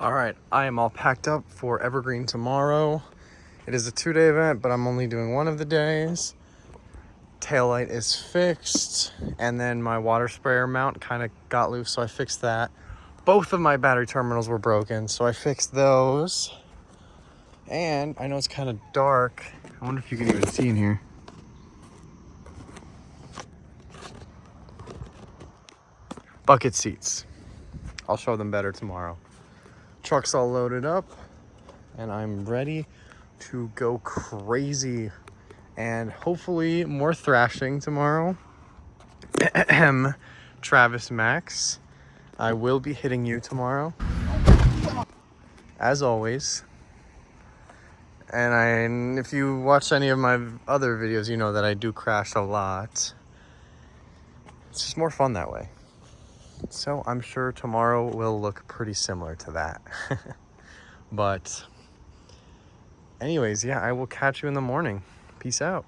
All right, I am all packed up for Evergreen tomorrow. It is a 2-day event, but I'm only doing one of the days. Taillight is fixed, and then my water sprayer mount kind of got loose, so I fixed that. Both of my battery terminals were broken, so I fixed those. And I know it's kind of dark. I wonder if you can even see in here. Bucket seats. I'll show them better tomorrow. Truck's all loaded up, and I'm ready to go crazy. And hopefully more thrashing tomorrow. Travis Max, I will be hitting you tomorrow, as always. And if you watch any of my other videos, you know that I do crash a lot. It's just more fun that way. So I'm sure tomorrow will look pretty similar to that. But anyways, yeah, I will catch you in the morning. Peace out.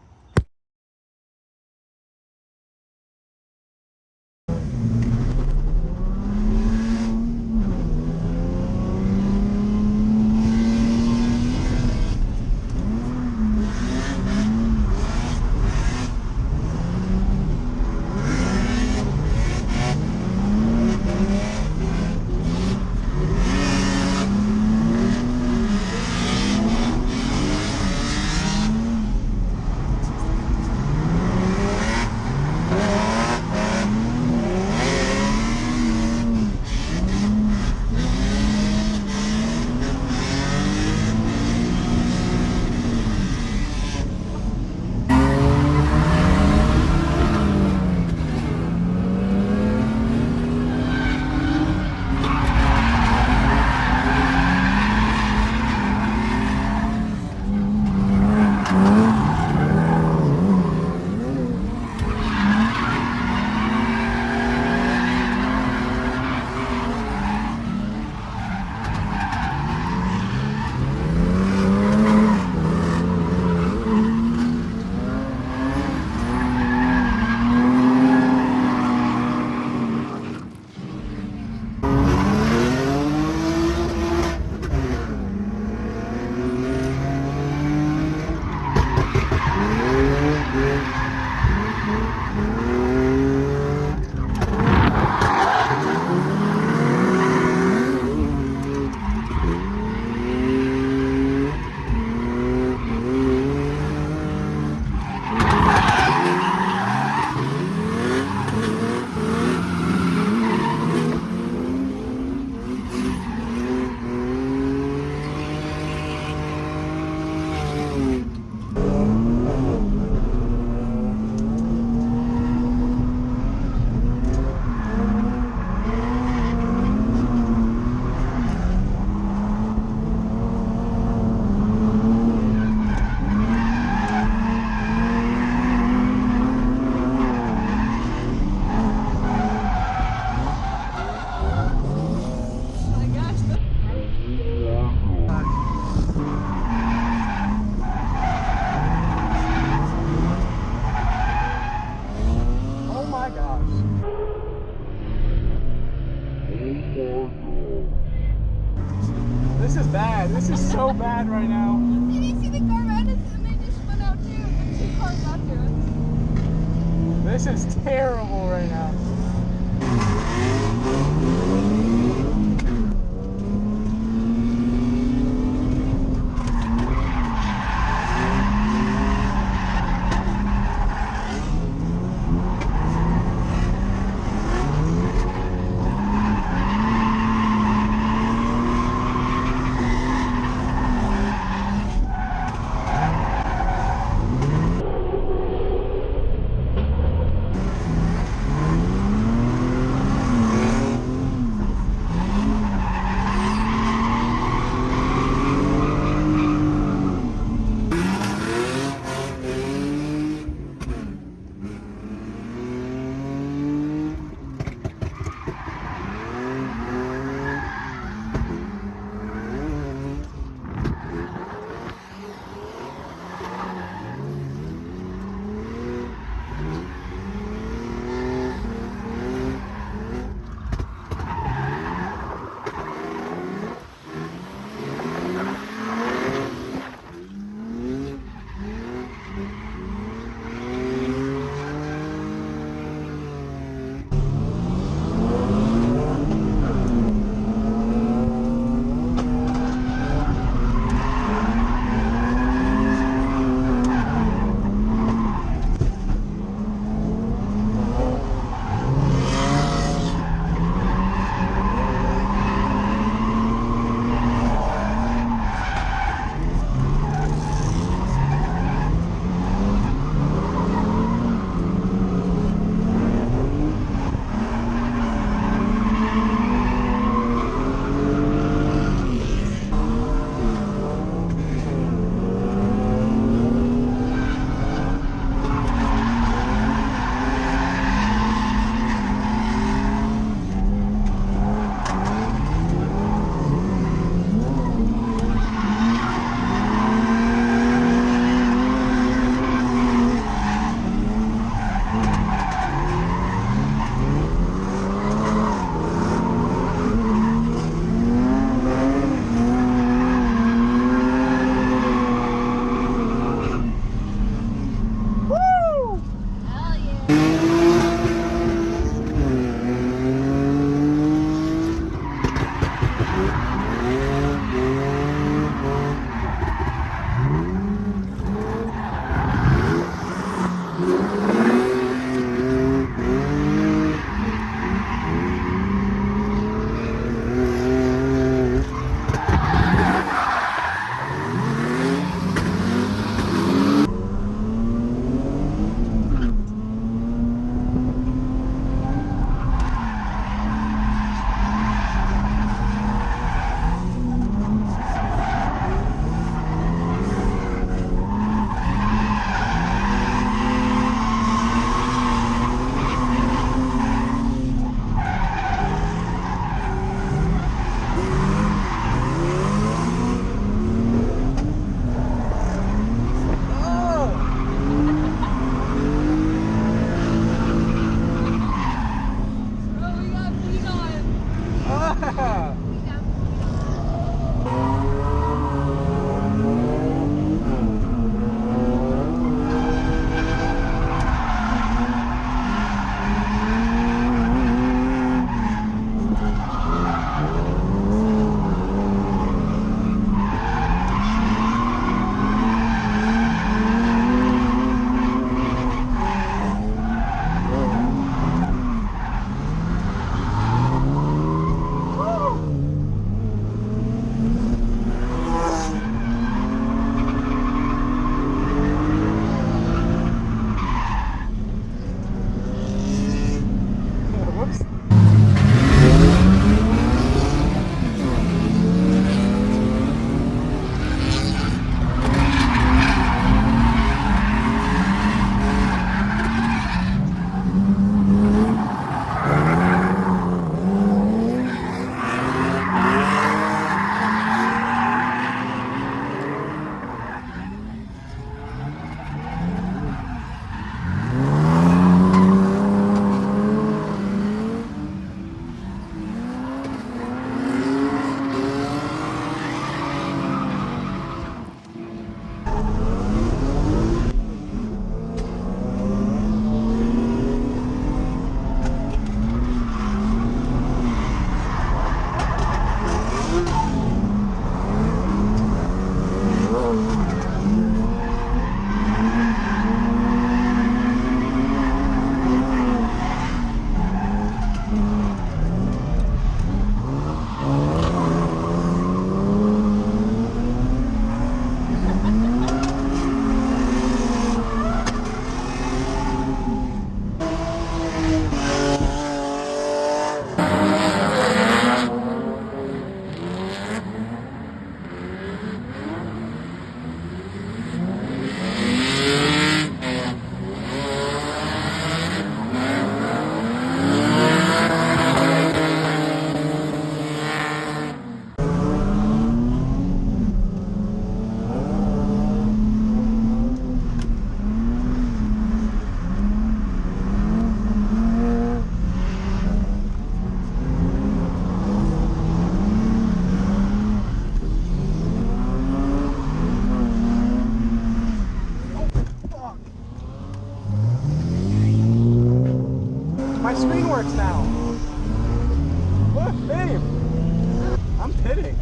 This is bad. This is so bad right now. You didn't see the car around us and they just spun out too. The 2 cars after us. This is terrible right now. marks now. Look, babe. I'm pitting.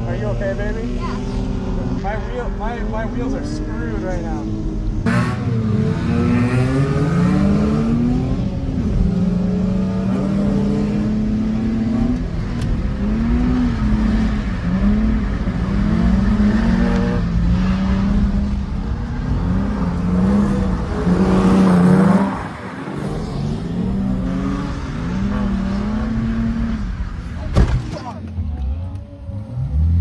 Are you okay, baby? Yeah. My wheels are screwed right now.